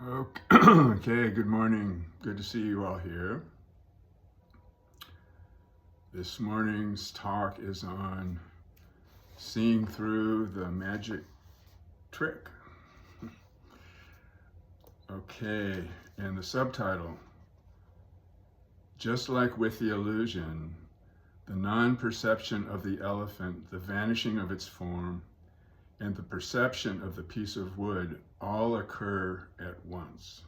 Okay, good morning. Good to see you all here. This morning's talk is on seeing through the magic trick. Okay, and the subtitle, just like with the illusion, the non-perception of the elephant, the vanishing of its form, and the perception of the piece of wood all occur at once.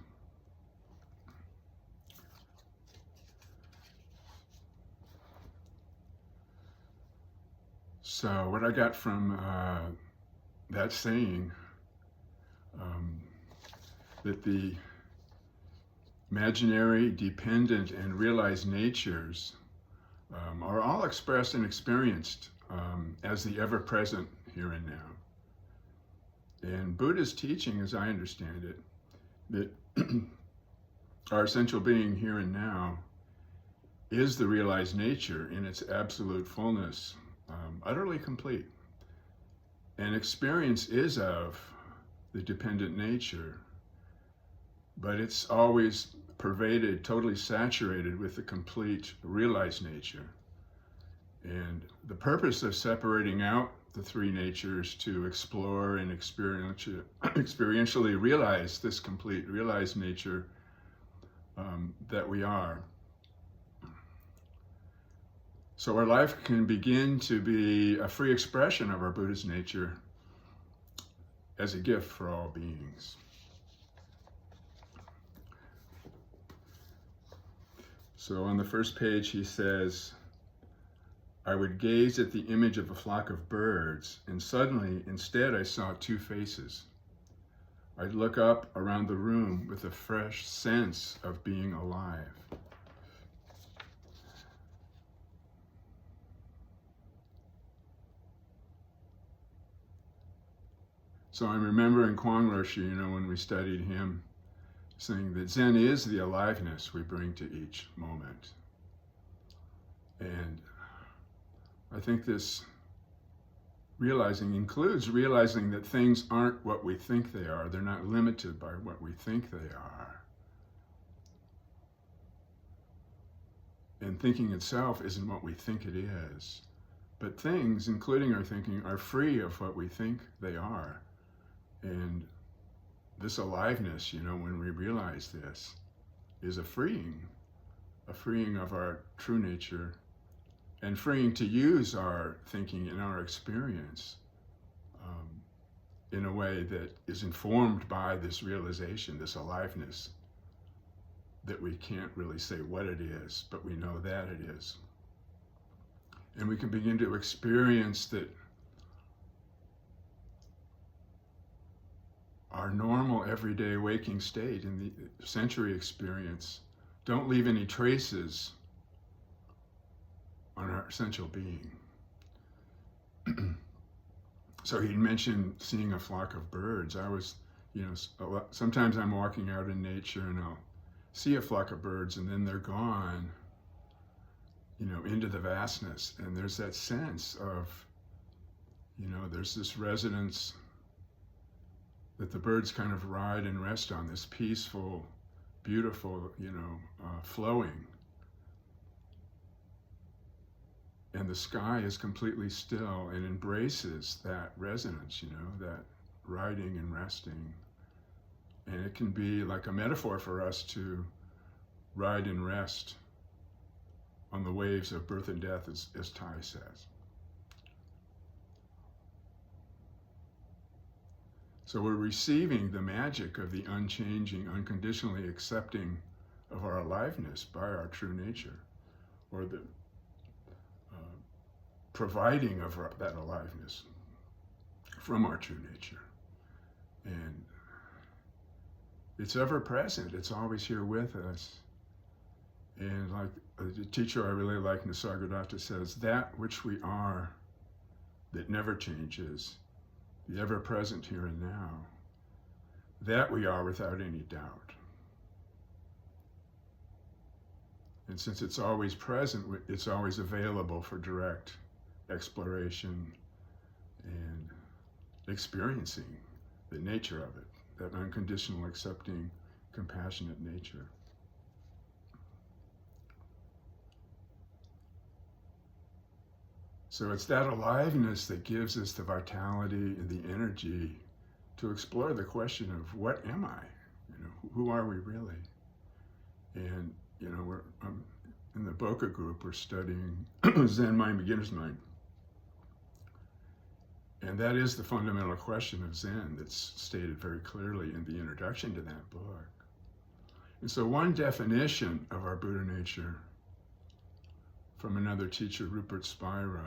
So what I got from that saying, um, that the imaginary, dependent, and realized natures are all expressed and experienced as the ever-present here and now. And Buddha's teaching, as I understand it, that our essential being here and now is the realized nature in its absolute fullness, utterly complete. And experience is of the dependent nature, but it's always pervaded, totally saturated with the complete realized nature. And the purpose of separating out the three natures to explore and experientially realize this complete realized nature that we are. So our life can begin to be a free expression of our Buddha's nature as a gift for all beings. So on the first page he says, I would gaze at the image of a flock of birds, and suddenly, instead, I saw two faces. I'd look up around the room with a fresh sense of being alive. So I'm remembering Kuang Roshi, when we studied him, saying that Zen is the aliveness we bring to each moment. And I think this realizing includes realizing that things aren't what we think they are. They're not limited by what we think they are. And thinking itself isn't what we think it is. But things, including our thinking, are free of what we think they are. And this aliveness, when we realize this, is a freeing of our true nature, and freeing to use our thinking and our experience in a way that is informed by this realization, this aliveness, that we can't really say what it is, but we know that it is. And we can begin to experience that our normal everyday waking state in the sensory experience don't leave any traces on our essential being. So he mentioned seeing a flock of birds. I was, sometimes I'm walking out in nature and I'll see a flock of birds and then they're gone, into the vastness. And there's that sense of, there's this resonance that the birds kind of ride and rest on, this peaceful, beautiful, flowing. And the sky is completely still and embraces that resonance, that riding and resting. And it can be like a metaphor for us to ride and rest on the waves of birth and death, as Tai says. So we're receiving the magic of the unchanging, unconditionally accepting of our aliveness by our true nature, or the providing of that aliveness from our true nature. And it's ever present, it's always here with us. And like the teacher I really like, Nisargadatta, says, that which we are that never changes, the ever present here and now, that we are without any doubt. And since it's always present, it's always available for direct exploration and experiencing the nature of it, that unconditional accepting compassionate nature. So it's that aliveness that gives us the vitality and the energy to explore the question of what am I? Who are we really? And in the Boca group, we're studying Zen Mind, Beginner's Mind. And that is the fundamental question of Zen that's stated very clearly in the introduction to that book. And so one definition of our Buddha nature from another teacher, Rupert Spira,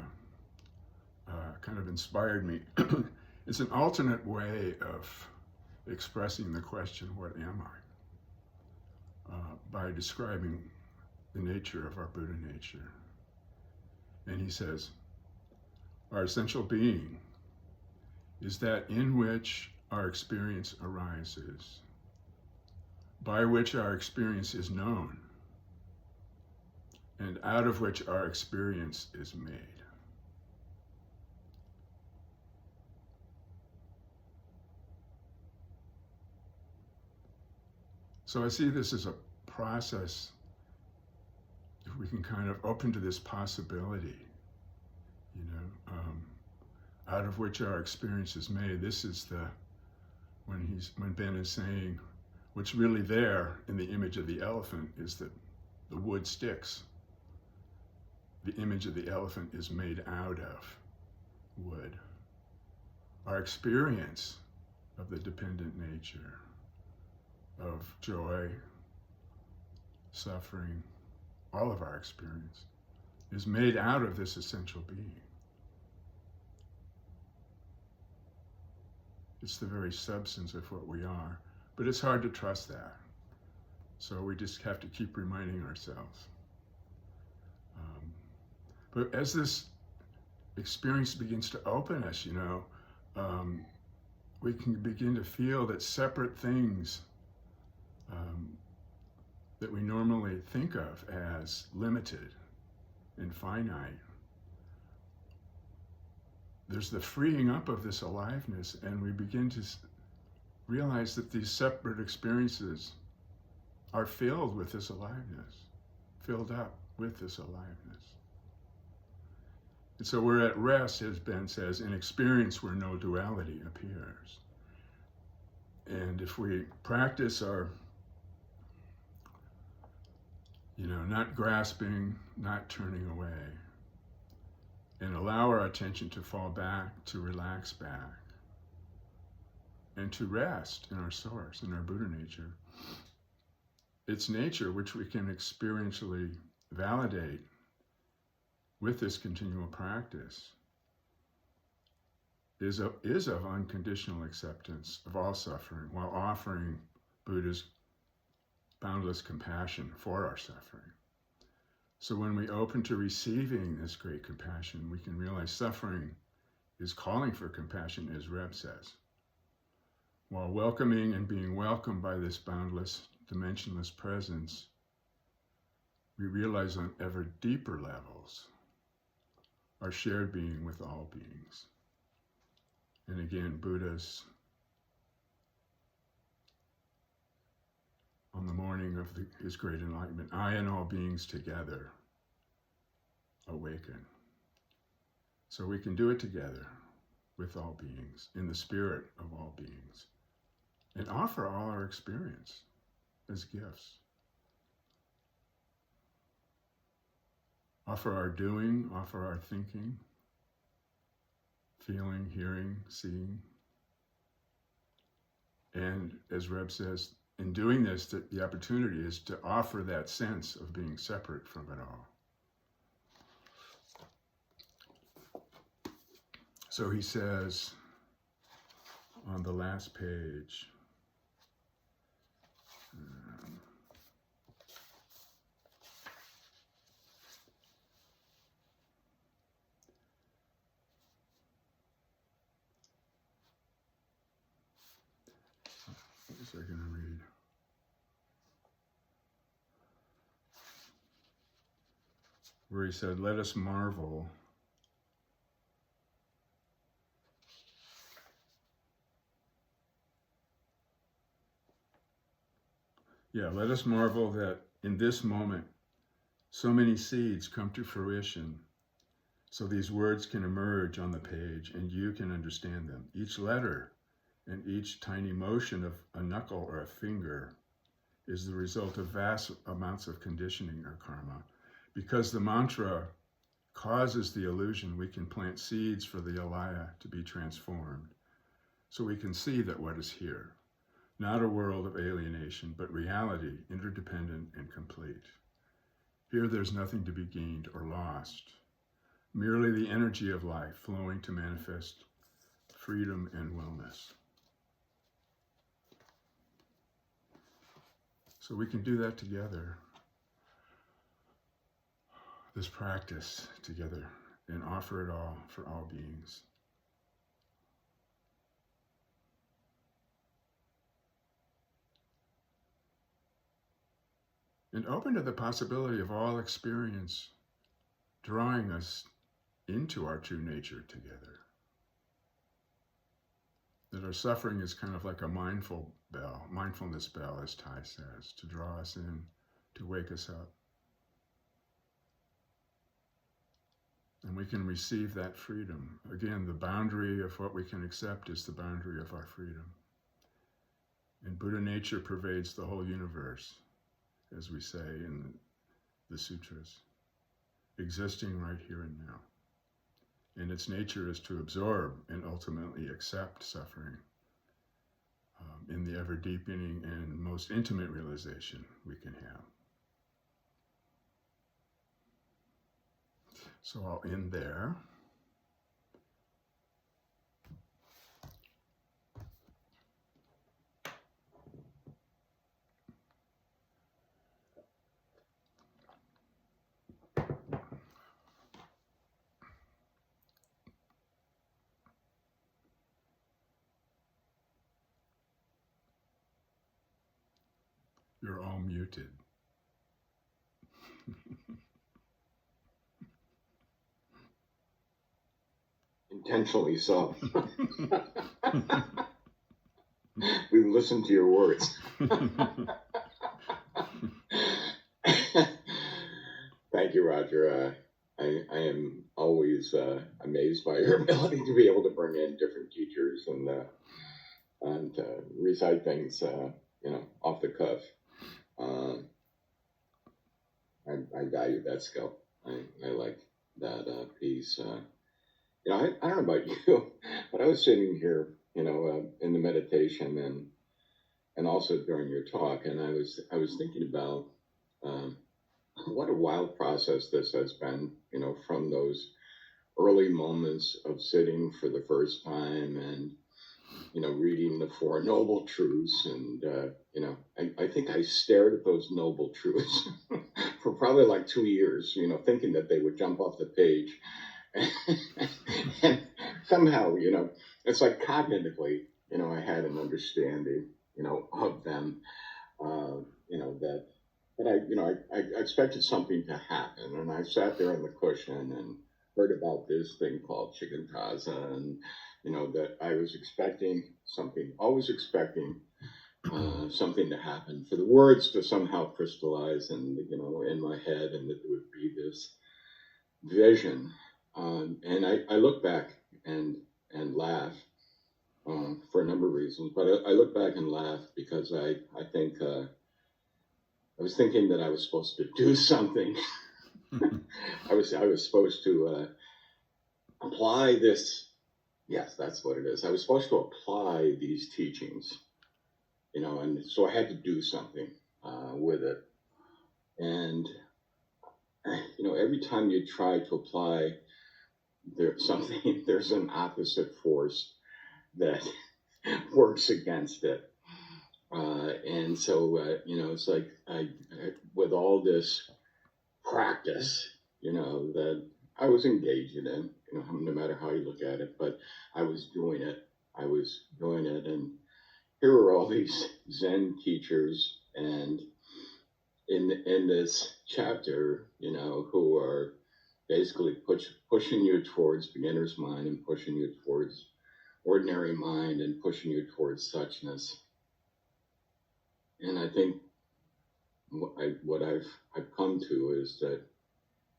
kind of inspired me. It's an alternate way of expressing the question, what am I? By describing the nature of our Buddha nature. And he says, our essential being is that in which our experience arises, by which our experience is known, and out of which our experience is made. So I see this as a process, if we can kind of open to this possibility, out of which our experience is made. This is when Ben is saying, what's really there in the image of the elephant is that the wood sticks. The image of the elephant is made out of wood. Our experience of the dependent nature, of joy, suffering, all of our experience is made out of this essential being. It's the very substance of what we are, but it's hard to trust that. So we just have to keep reminding ourselves. But as this experience begins to open us, we can begin to feel that separate things that we normally think of as limited and finite, there's the freeing up of this aliveness, and we begin to realize that these separate experiences are filled with this aliveness, filled up with this aliveness. And so we're at rest, as Ben says, in experience where no duality appears. And if we practice our, not grasping, not turning away, and allow our attention to fall back, to relax back, and to rest in our source, in our Buddha nature, its nature, which we can experientially validate with this continual practice, is of unconditional acceptance of all suffering, while offering Buddha's boundless compassion for our suffering. So when we open to receiving this great compassion, we can realize suffering is calling for compassion, as Reb says. While welcoming and being welcomed by this boundless, dimensionless presence, we realize on ever deeper levels our shared being with all beings. And again, Buddha's, on the morning of his great enlightenment, I and all beings together awaken. So we can do it together with all beings, in the spirit of all beings, and offer all our experience as gifts. Offer our doing, offer our thinking, feeling, hearing, seeing. And as Reb says, in doing this, the opportunity is to offer that sense of being separate from it all. So he says on the last page, what was I going to read? Where he said, let us marvel Yeah, let us marvel that in this moment, so many seeds come to fruition, so these words can emerge on the page and you can understand them. Each letter and each tiny motion of a knuckle or a finger is the result of vast amounts of conditioning or karma. Because the mantra causes the illusion, we can plant seeds for the alaya to be transformed. So we can see that what is here, not a world of alienation, but reality, interdependent and complete. Here there's nothing to be gained or lost, merely the energy of life flowing to manifest freedom and wellness. So we can do that together, this practice together, and offer it all for all beings. And open to the possibility of all experience drawing us into our true nature together. That our suffering is kind of like a mindfulness bell, as Thay says, to draw us in, to wake us up. And we can receive that freedom. Again, the boundary of what we can accept is the boundary of our freedom. And Buddha nature pervades the whole universe, as we say in the sutras, existing right here and now. And its nature is to absorb and ultimately accept suffering in the ever-deepening and most intimate realization we can have. So I'll end there. You're all muted. Intentionally so. We've listened to your words. Thank you, Roger. I am always amazed by your ability to be able to bring in different teachers and recite things, off the cuff. I value that skill. I like that piece. I don't know about you, but I was sitting here, in the meditation and also during your talk, and I was thinking about what a wild process this has been, from those early moments of sitting for the first time and, reading the Four Noble Truths. And, I think I stared at those noble truths for probably like 2 years, thinking that they would jump off the page. And somehow, it's like cognitively, I had an understanding, of them, that I expected something to happen, and I sat there on the cushion and heard about this thing called Shikantaza, and that I was expecting something, always expecting something to happen, for the words to somehow crystallize and in my head, and that there would be this vision. And I look back and laugh for a number of reasons, but I look back and laugh because I think I was thinking that I was supposed to do something. I was supposed to apply this. Yes, that's what it is. I was supposed to apply these teachings, and so I had to do something with it. And every time you try to apply something, there's an opposite force that works against it. And so, it's like with all this practice, that I was engaging in, no matter how you look at it, but I was doing it. And here are all these Zen teachers, and in this chapter, who are basically pushing you towards beginner's mind and pushing you towards ordinary mind and pushing you towards suchness. And I think what I've come to is that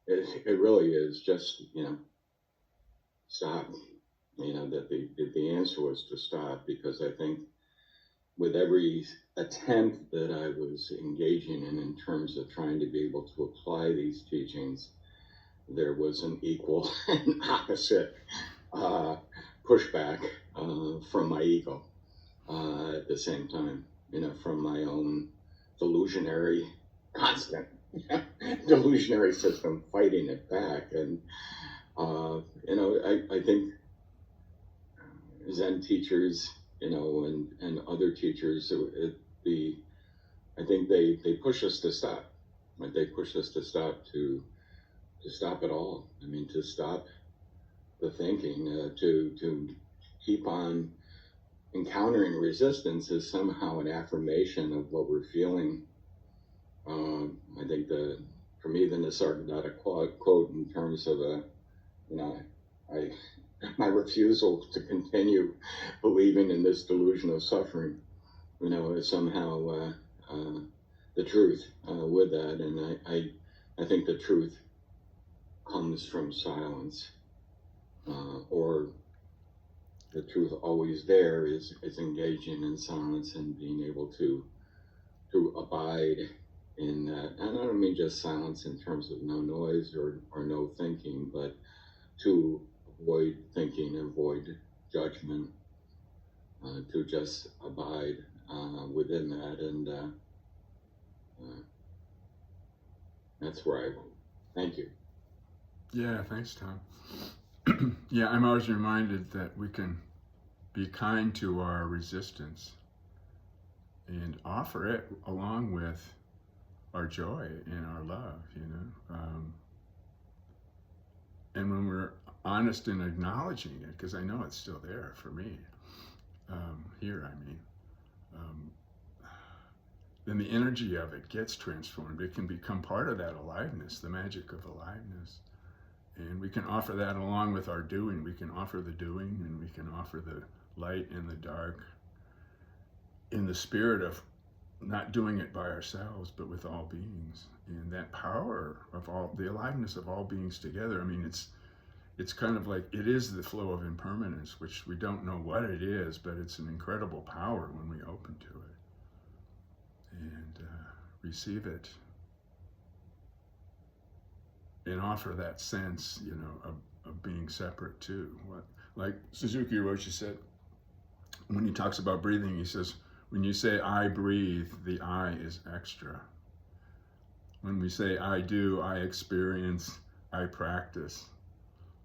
it really is just, stop. That the answer was to stop, because I think with every attempt that I was engaging in terms of trying to be able to apply these teachings, there was an equal and opposite uh, pushback from my ego at the same time, from my own delusionary, constant delusionary system fighting it back. And, I think Zen teachers, and other teachers, I think they push us to stop. Like, they push us to stop, to stop it all. I mean, to stop the thinking, to keep on encountering resistance is somehow an affirmation of what we're feeling. I think for me, the Nisargadatta quote in terms of I my refusal to continue believing in this delusion of suffering, is somehow the truth with that. And I think the truth comes from silence, or the truth always there is engaging in silence and being able to abide in that. And I don't mean just silence in terms of no noise or no thinking, but to avoid thinking, avoid judgment, to just abide within that. And that's where I will. Thank you. Yeah, thanks, Tom. Yeah, I'm always reminded that we can be kind to our resistance and offer it along with our joy and our love, and when we're honest in acknowledging it, because I know it's still there for me, here, then the energy of it gets transformed. It can become part of that aliveness, the magic of aliveness. And we can offer that along with our doing. We can offer the doing, and we can offer the light and the dark in the spirit of not doing it by ourselves, but with all beings. And that power of the aliveness of all beings together. I mean, it's kind of like, it is the flow of impermanence, which we don't know what it is, but it's an incredible power when we open to it and receive it. And offer that sense, of being separate too. Like Suzuki Roshi said, when he talks about breathing, he says, when you say I breathe, the I is extra. When we say I do, I experience, I practice,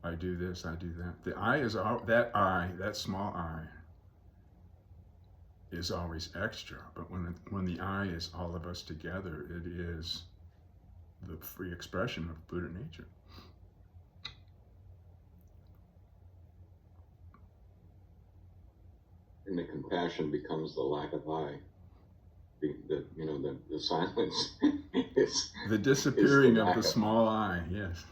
I do this, I do that. The I is that small I is always extra. But when the I is all of us together, it is the free expression of Buddha nature. And the compassion becomes the lack of I. The silence is the disappearing of the small I. Yes.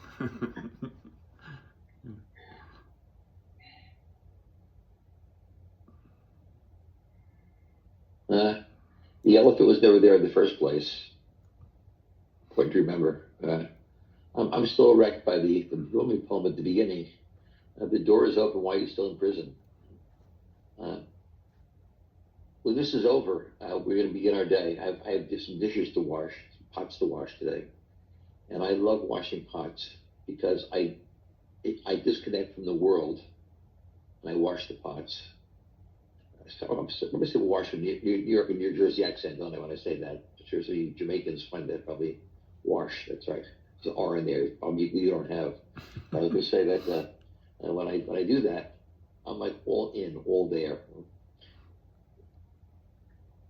The elephant was never there in the first place. Point to remember. I'm still wrecked by the Rumi poem at the beginning. The door is open. Why are you still in prison? When this is over, we're going to begin our day. I have some dishes to wash, some pots to wash today, and I love washing pots because I disconnect from the world and I wash the pots. So I'm going to say wash with New York and New Jersey accent, don't I, when I say that? Seriously, Jamaicans find that probably wash. That's right. There's an R in there. Probably you don't have. I was going to say that when I do that, I'm like all in, all there.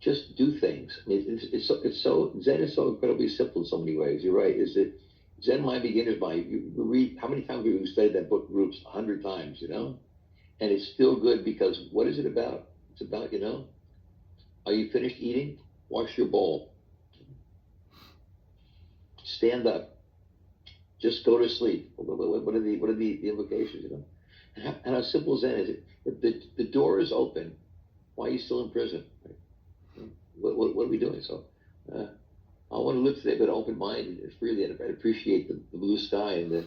Just do things. I mean, it's so Zen is so incredibly simple in so many ways. You're right. Is it Zen Mind Beginner's Mind? You read, how many times have you studied that book? Groups 100 times, and it's still good because what is it about? It's about, are you finished eating? Wash your bowl. Stand up. Just go to sleep. What are the implications? And how simple Zen is it? The door is open. Why are you still in prison? What are we doing? So I want to live today with an open mind and freely, and appreciate the blue sky, and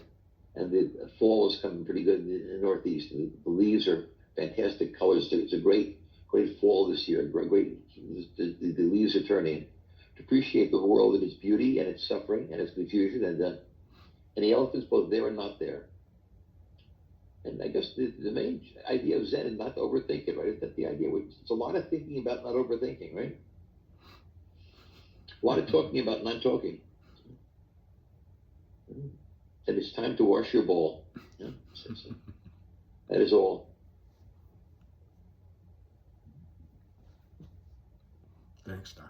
the fall is coming pretty good in the Northeast. The leaves are fantastic colors. It's a great fall this year. The leaves are turning. To appreciate the world and its beauty and its suffering and its confusion, and the elephants both there and not there. And I guess the main idea of Zen is not to overthink it, right? That the idea, it's a lot of thinking about not overthinking, right? A lot of talking about not talking. And it's time to wash your bowl. Yeah? So that is all. Thanks, Doc.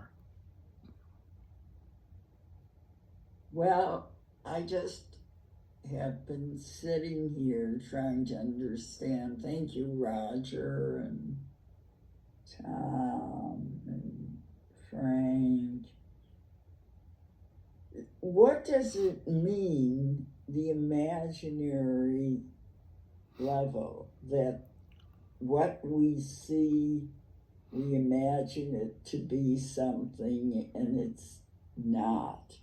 Well, I just have been sitting here trying to understand. Thank you, Roger and Tom and Frank. What does it mean, the imaginary level, that what we see, we imagine it to be something and it's not?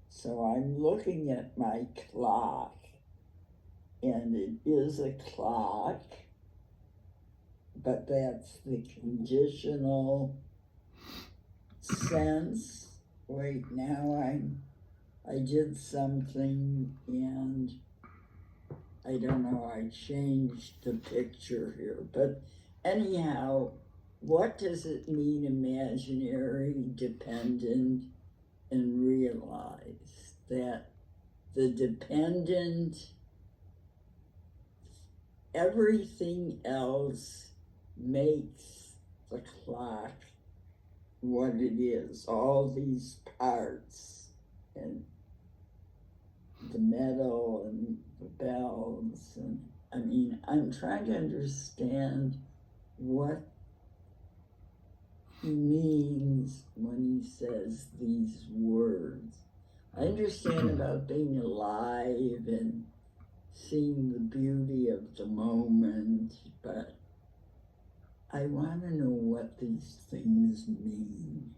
So I'm looking at my clock, and it is a clock, but that's the conditional sense. Wait, now I did something, and I don't know, I changed the picture here. But anyhow, what does it mean, imaginary, dependent, and realize that the dependent, everything else makes the clock what it is, all these parts, and the metal and the bells, and I mean, I'm trying to understand what he means when he says these words. I understand about being alive and seeing the beauty of the moment, but I want to know what these things mean.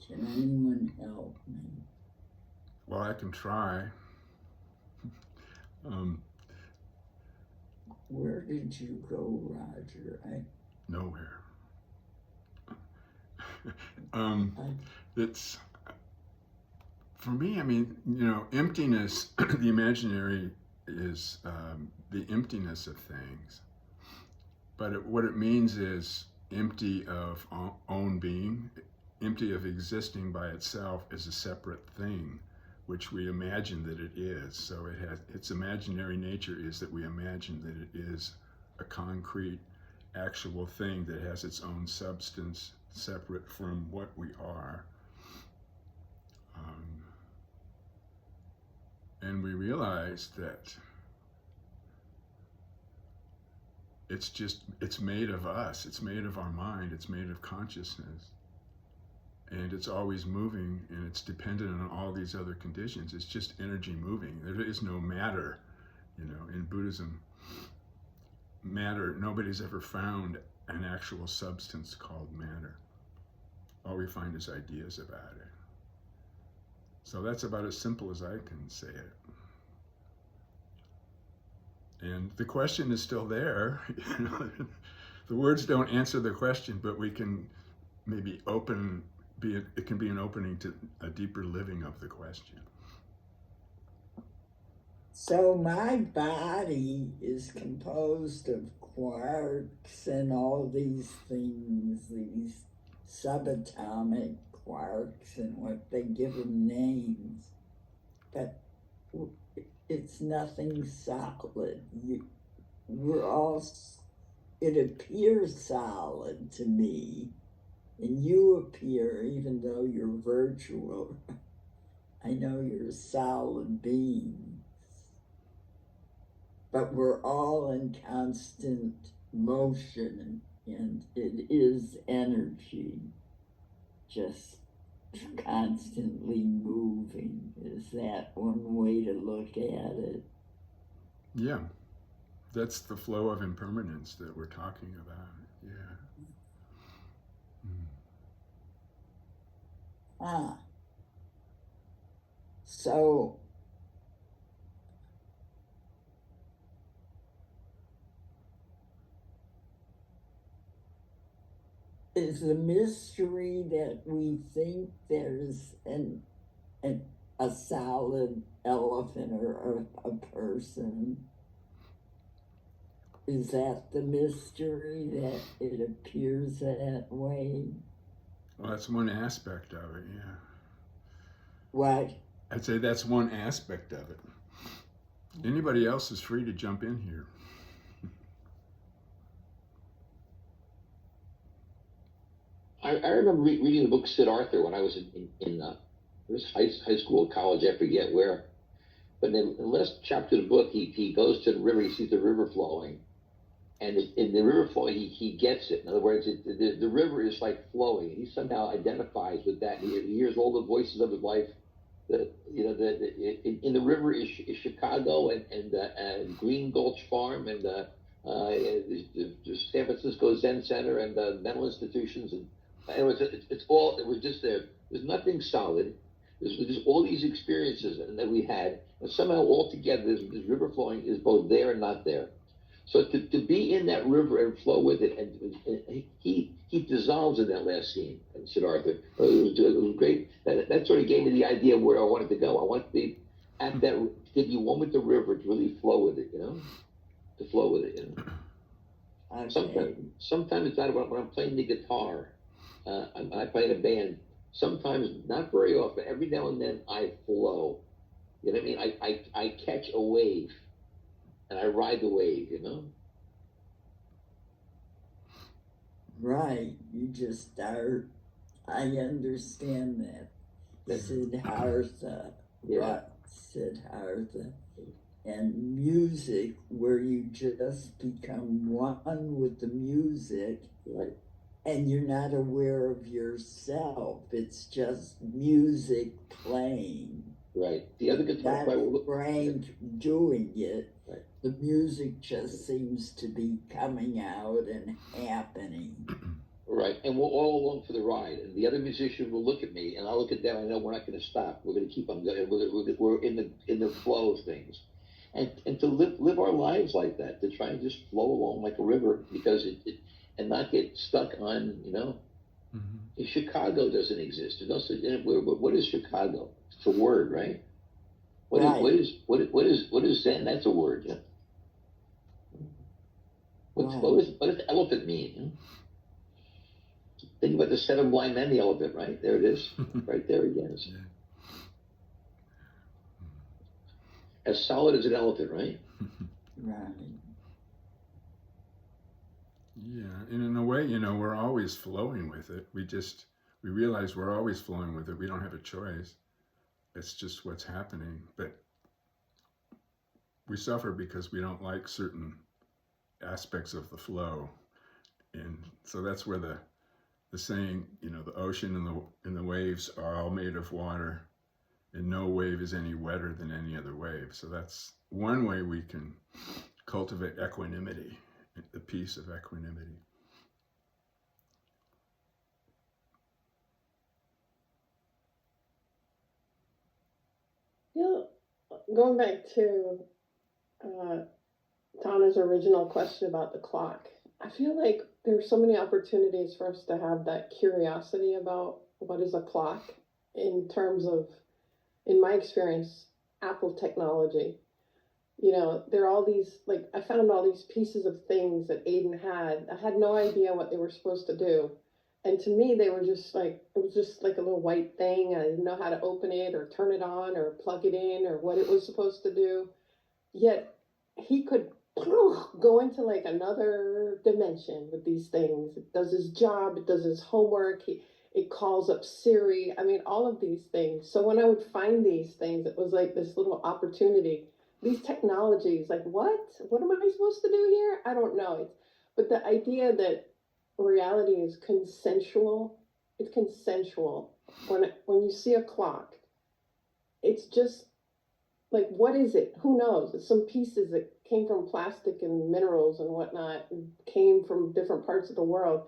Can anyone help me? Well, I can try. Where did you go, Roger? Nowhere. It's, for me, I mean, you know, emptiness, the imaginary is the emptiness of things. But what it means is empty of own being, empty of existing by itself as a separate thing, which we imagine that it is. So it has, its imaginary nature is that we imagine that it is a concrete, actual thing that has its own substance separate from what we are. And we realize that it's made of us, it's made of our mind, it's made of consciousness. And it's always moving, and it's dependent on all these other conditions. It's just energy moving. There is no matter, you know, in Buddhism. Matter, nobody's ever found an actual substance called matter. All we find is ideas about it. So that's about as simple as I can say it. And the question is still there. You know, the words don't answer the question, but we can maybe it can be an opening to a deeper living of the question. So my body is composed of quarks and all these things, these subatomic quarks and what they give them names, but it's nothing solid. It appears solid to me, and you appear, even though you're virtual, I know you're solid beings, but we're all in constant motion, and it is energy, just constantly moving. Is that one way to look at it? Yeah, that's the flow of impermanence that we're talking about. Yeah. Ah, So is the mystery that we think there's a solid elephant or a person? Is that the mystery, that it appears that way? Well, that's one aspect of it, yeah. What? I'd say that's one aspect of it. Anybody else is free to jump in here. I remember reading the book Siddhartha when I was in it was high school, college, I forget where. But in the last chapter of the book, he goes to the river, he sees the river flowing. And in the river flowing, he gets it. In other words, the river is like flowing. He somehow identifies with that. He hears all the voices of his life. In the river is Chicago and Green Gulch Farm and the San Francisco Zen Center and the mental institutions. And it was just there. There's nothing solid. There's just all these experiences that we had. And somehow all together, this river flowing is both there and not there. So to be in that river and flow with it, and he dissolves in that last scene in Siddhartha. It was great. That sort of gave me the idea of where I wanted to go. I wanted to be at that, to be one with the river, to really flow with it, to flow with it. Okay. Sometimes it's not about when I'm playing the guitar. I play in a band. Sometimes, not very often, every now and then I flow. You know what I mean? I catch a wave. And I ride the wave, Right. You just start. I understand that. Siddhartha. Yeah. Right. Siddhartha. And music, where you just become one with the music. Right. And you're not aware of yourself. It's just music playing. Right. The other guitar player will brain doing it. Right. The music just seems to be coming out and happening. Right. And we're all along for the ride. And the other musician will look at me, and I'll look at them. I know we're not going to stop. We're going to keep on going. We're in the flow of things, and to live our lives like that, to try and just flow along like a river, because and not get stuck on Mm-hmm. Chicago doesn't exist. What is Chicago? It's a word, right? What is Zen? That's a word. Yeah. What does elephant mean? Think about the 7 blind men, the elephant, right? There it is. Right there again. Yeah. As solid as an elephant, right? Right. Yeah, and in a way, we're always flowing with it. We realize we're always flowing with it. We don't have a choice. It's just what's happening. But we suffer because we don't like certain aspects of the flow. And so that's where the saying, the ocean and the waves are all made of water, and no wave is any wetter than any other wave. So that's one way we can cultivate equanimity, the peace of equanimity. Going back to Donna's original question about the clock, I feel like there's so many opportunities for us to have that curiosity about what is a clock in terms of, in my experience, Apple technology. There are all these, I found all these pieces of things that Aiden had. I had no idea what they were supposed to do. And to me, they were just it was just like a little white thing. I didn't know how to open it or turn it on or plug it in or what it was supposed to do. Yet he could go into another dimension with these things. It does his job, it does his homework, it calls up Siri. I mean, all of these things. So when I would find these things, it was like this little opportunity. These technologies, what am I supposed to do here? I don't know. But the idea that reality is consensual, it's consensual. When you see a clock, it's just what is it? Who knows? It's some pieces that came from plastic and minerals and whatnot, and came from different parts of the world.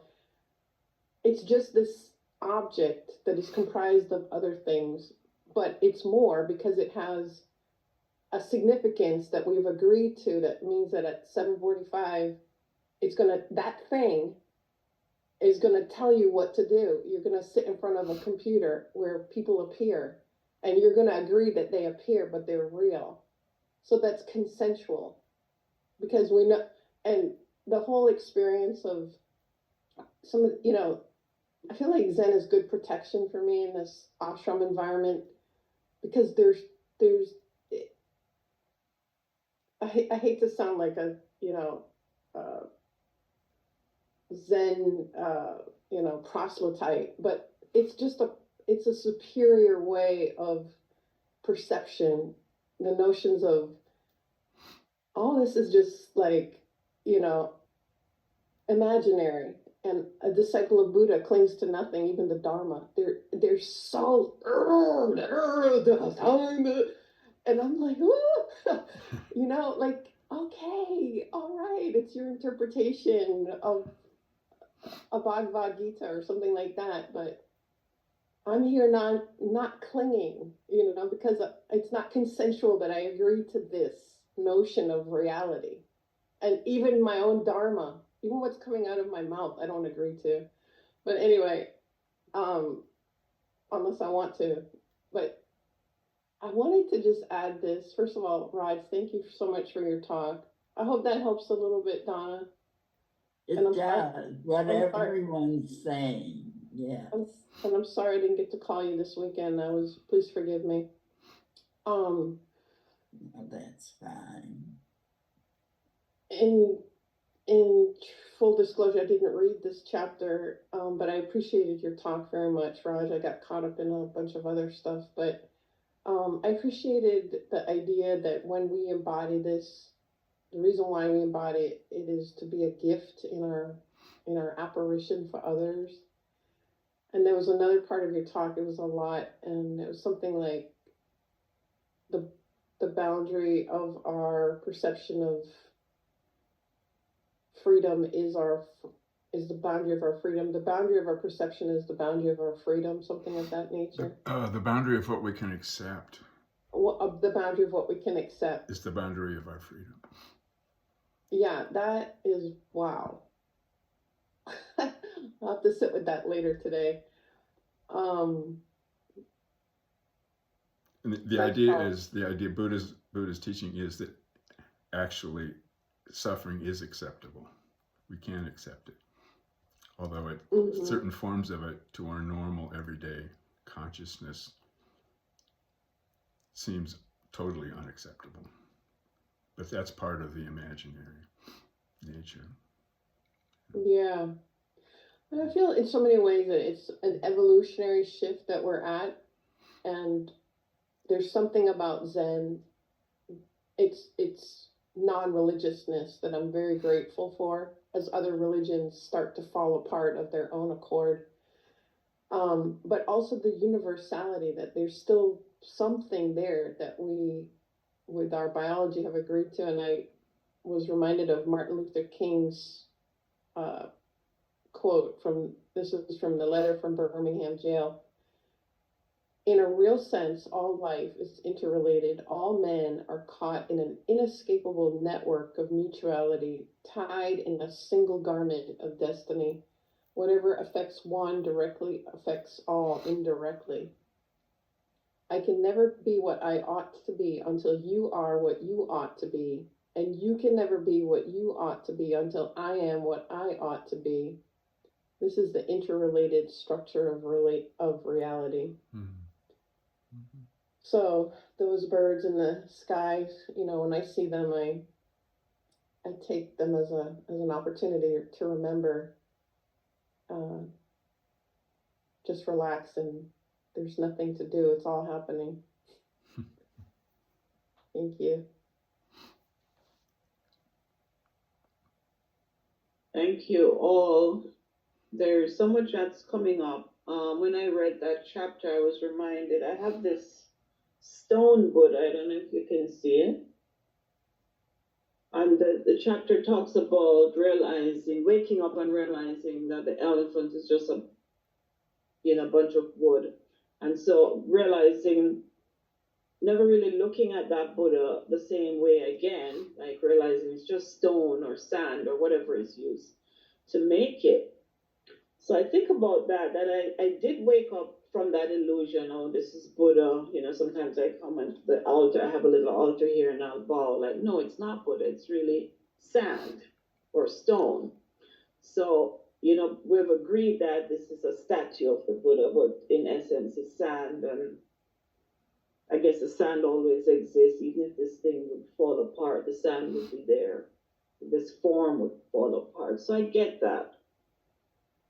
It's just this object that is comprised of other things, but it's more because it has a significance that we've agreed to. That means that at 7:45, that thing is gonna tell you what to do. You're gonna sit in front of a computer where people appear, and you're gonna agree that they appear, but they're real. So that's consensual, because we know, and the whole experience of I feel like Zen is good protection for me in this ashram environment, because there's I hate to sound like a uh, Zen proselyte, but it's a superior way of perception. The notions of all this is just like imaginary, and a disciple of Buddha clings to nothing, even the Dharma. They're so and I'm like, like, okay, all right, it's your interpretation of a Bhagavad Gita or something like that, but I'm here not clinging, because it's not consensual that I agree to this notion of reality. And even my own Dharma, even what's coming out of my mouth, I don't agree to. But anyway, unless I want to. But I wanted to just add this. First of all, Raj, thank you so much for your talk. I hope that helps a little bit, Donna. It And I'm does, what I'm sorry. everyone's saying, yes. And I'm sorry I didn't get to call you this weekend. Please forgive me. No, that's fine. In full disclosure, I didn't read this chapter, but I appreciated your talk very much, Raj. I got caught up in a bunch of other stuff, but I appreciated the idea that when we embody this, the reason why we embody it is to be a gift in our apparition for others. And there was another part of your talk, it was a lot, and it was something like the boundary of our perception of freedom is the boundary of our freedom. The boundary of our perception is the boundary of our freedom, something of that nature. The boundary of what we can accept The boundary of what we can accept is the boundary of our freedom. Yeah, that is wow. I'll have to sit with that later today. And the That's idea all. is Buddha's teaching is that actually suffering is acceptable. We can accept it, although certain forms of it to our normal everyday consciousness seems totally unacceptable. But that's part of the imaginary nature. Yeah. And I feel in so many ways that it's an evolutionary shift that we're at, and there's something about Zen. It's non-religiousness that I'm very grateful for, as other religions start to fall apart of their own accord. But also the universality, that there's still something there that we, with our biology, have agreed to. And I was reminded of Martin Luther King's quote this is from the letter from Birmingham jail. In a real sense, all life is interrelated. All men are caught in an inescapable network of mutuality, tied in a single garment of destiny. Whatever affects one directly affects all indirectly. I can never be what I ought to be until you are what you ought to be, and you can never be what you ought to be until I am what I ought to be. This is the interrelated structure of reality. Mm-hmm. So those birds in the sky, when I see them, I take them as an opportunity to remember. Just relax, and there's nothing to do. It's all happening. Thank you. Thank you all. There's so much that's coming up. When I read that chapter, I was reminded, I have this stone Buddha, I don't know if you can see it. And the chapter talks about waking up and realizing that the elephant is just a bunch of wood. And so realizing, never really looking at that Buddha the same way again, like realizing it's just stone or sand or whatever is used to make it. So I think about that I did wake up from that illusion, oh, this is Buddha. You know, sometimes I come at the altar, I have a little altar here and I'll bow. Like, no, it's not Buddha, it's really sand or stone. So, you know, we've agreed that this is a statue of the Buddha, but in essence, it's sand. And I guess the sand always exists. Even if this thing would fall apart, the sand would be there. This form would fall apart. So I get that.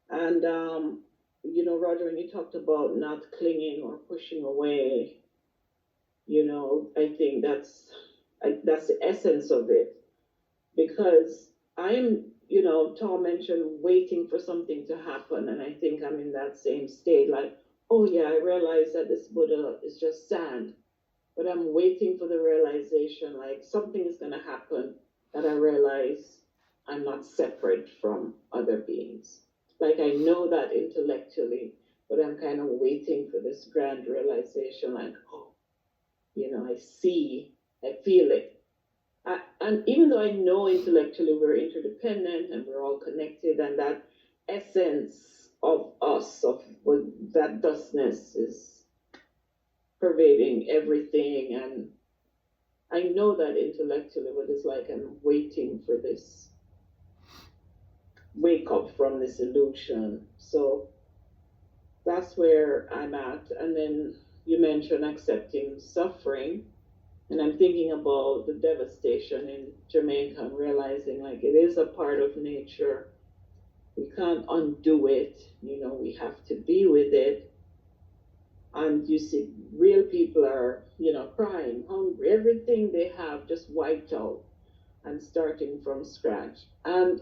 And, you know, Roger, when you talked about not clinging or pushing away, you know, I think that's the essence of it. Because I'm, you know, Tom mentioned waiting for something to happen. And I think I'm in that same state, like, oh yeah, I realize that this Buddha is just sand. But I'm waiting for the realization, like something is going to happen that I realize I'm not separate from other beings. Like I know that intellectually, but I'm kind of waiting for this grand realization, like, oh, you know, I see, I feel it. And even though I know intellectually we're interdependent and we're all connected, and that essence of us, of what that thusness is pervading everything, and I know that intellectually, but it's like I'm waiting for this wake up from this illusion. So that's where I'm at. And then you mentioned accepting suffering. And I'm thinking about the devastation in Jamaica and realizing like it is a part of nature. We can't undo it. You know, we have to be with it. And you see real people are, you know, crying, hungry, everything they have just wiped out and starting from scratch. And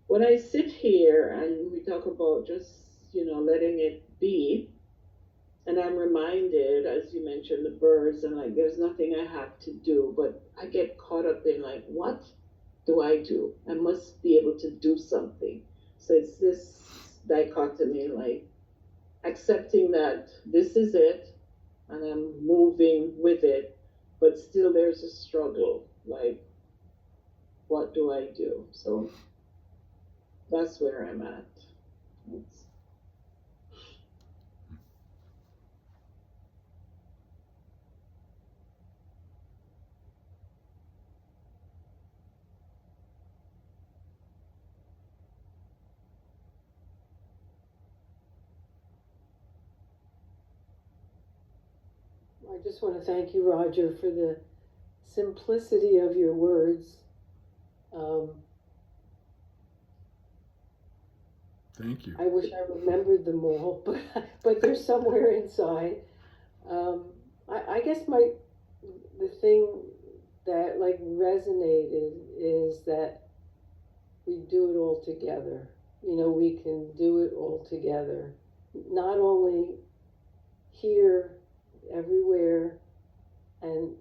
when I sit here and we talk about just, you know, letting it be, and I'm reminded, as you mentioned, the birds, and like there's nothing I have to do, but I get caught up in like, what do I do? I must be able to do something. So it's this dichotomy, like accepting that this is it, and I'm moving with it, but still there's a struggle, like, what do I do? So that's where I'm at. It's, I just want to thank you, Roger, for the simplicity of your words. Thank you. I wish I remembered them all, but they're somewhere inside. I guess the thing that like resonated is that we do it all together. You know, we can do it all together. Not only here, everywhere, and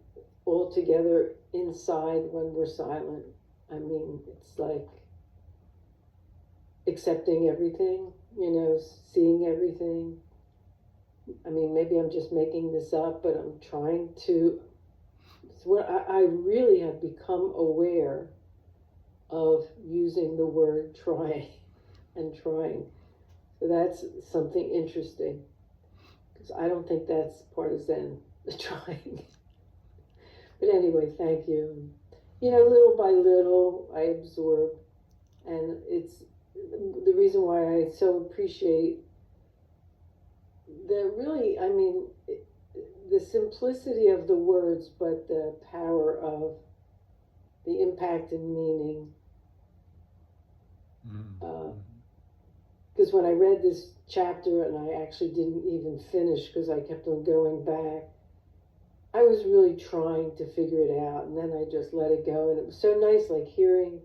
all together inside when we're silent. I mean, it's like accepting everything, you know, seeing everything. I mean, maybe I'm just making this up, but I'm trying to. It's what I really have become aware of using the word trying and trying. So that's something interesting. Because I don't think that's part of Zen, the trying. But anyway, thank you. You know, little by little, I absorb. And it's the reason why I so appreciate the really, I mean, the simplicity of the words, but the power of the impact and meaning. Because when I read this chapter, and I actually didn't even finish because I kept on going back, I was really trying to figure it out, and then I just let it go. And it was so nice, like hearing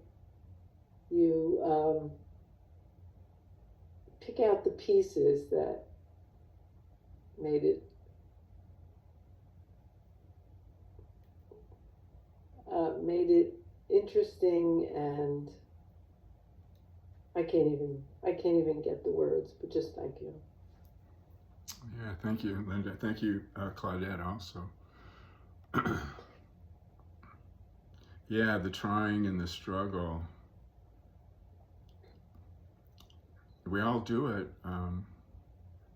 you pick out the pieces that made it interesting, and I can't even get the words, but just thank you. Yeah, thank you, Linda. Thank you, Claudette, also. Yeah, the trying and the struggle. We all do it,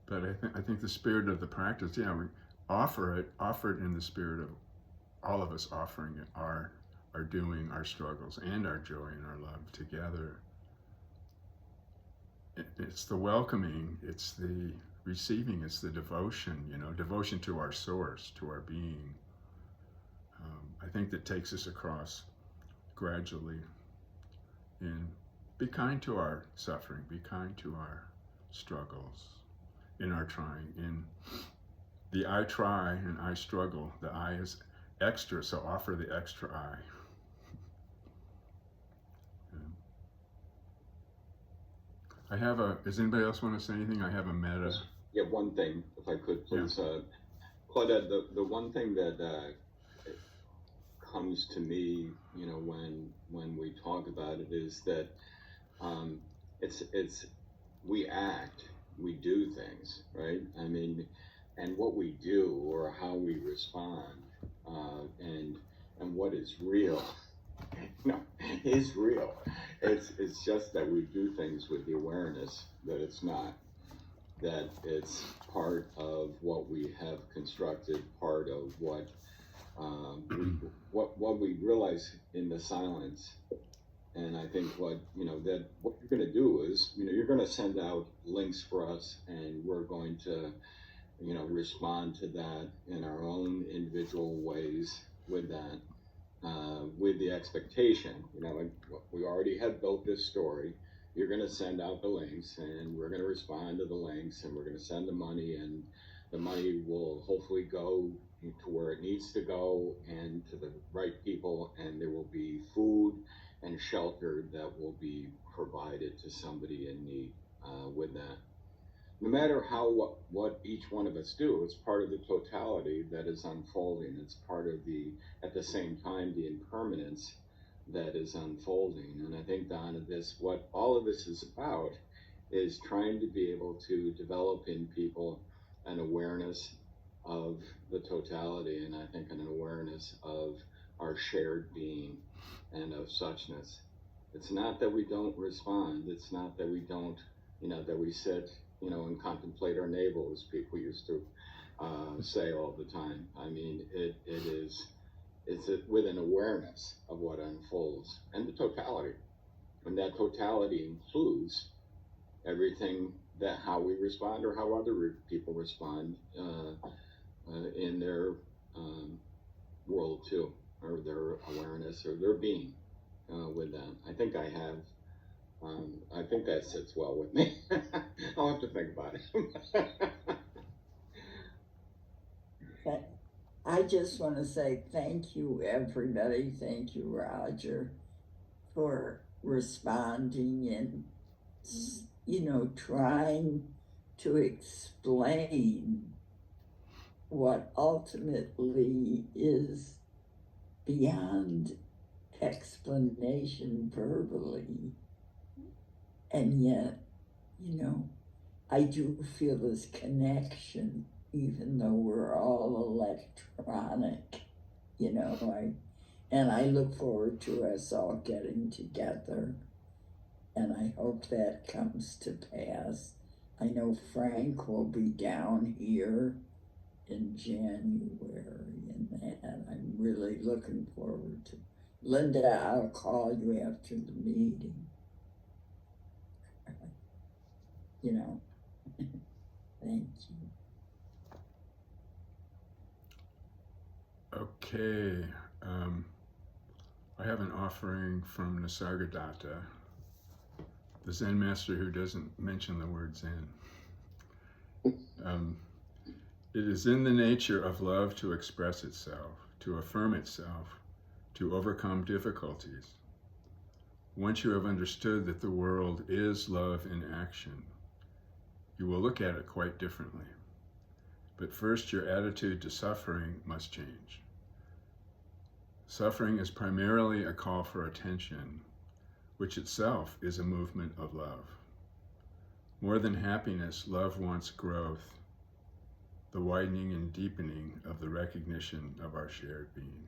but I think the spirit of the practice. Yeah, we offer it in the spirit of all of us offering it, our doing, our struggles, and our joy and our love together. It's the welcoming, it's the receiving, it's the devotion, devotion to our source, to our being. I think that takes us across gradually. And be kind to our suffering, be kind to our struggles, in our trying. In the I try and I struggle, the I is extra, so offer the extra I. Does anybody else want to say anything? I have a meta. Yeah, one thing, if I could, please. Claudette, the one thing that comes to me, when we talk about it, is that it's we act, we do things, right? I mean, and what we do or how we respond, and what is real, is real. It's just that we do things with the awareness that it's not, that it's part of what we have constructed, part of what we realize in the silence. And I think what you're going to do is, you're going to send out links for us, and we're going to, respond to that in our own individual ways with that, with the expectation, we already have built this story. You're going to send out the links, and we're going to respond to the links, and we're going to send the money, and the money will hopefully go to where it needs to go and to the right people, and there will be food and shelter that will be provided to somebody in need with that. No matter what each one of us do, it's part of the totality that is unfolding. It's part of at the same time, the impermanence that is unfolding. And I think, Donna, what all of this is about is trying to be able to develop in people an awareness of the totality, and I think an awareness of our shared being and of suchness. It's not that we don't respond. It's not that we don't, that we sit, and contemplate our navel, as people used to say all the time. I mean, it's with an awareness of what unfolds and the totality. And that totality includes everything, that how we respond or how other people respond in their world too, or their awareness or their being with that. I think that sits well with me. I'll have to think about it. But I just want to say thank you, everybody. Thank you, Roger, for responding and, trying to explain what ultimately is beyond explanation verbally. And yet, I do feel this connection, even though we're all electronic, and I look forward to us all getting together, and I hope that comes to pass. I know Frank will be down here in January, and that I'm really looking forward to. Linda, I'll call you after the meeting. Thank you. Okay. I have an offering from Nisargadatta, the Zen master who doesn't mention the word Zen. It is in the nature of love to express itself, to affirm itself, to overcome difficulties. Once you have understood that the world is love in action, you will look at it quite differently. But first, your attitude to suffering must change. Suffering is primarily a call for attention, which itself is a movement of love. More than happiness, love wants growth, the widening and deepening of the recognition of our shared being.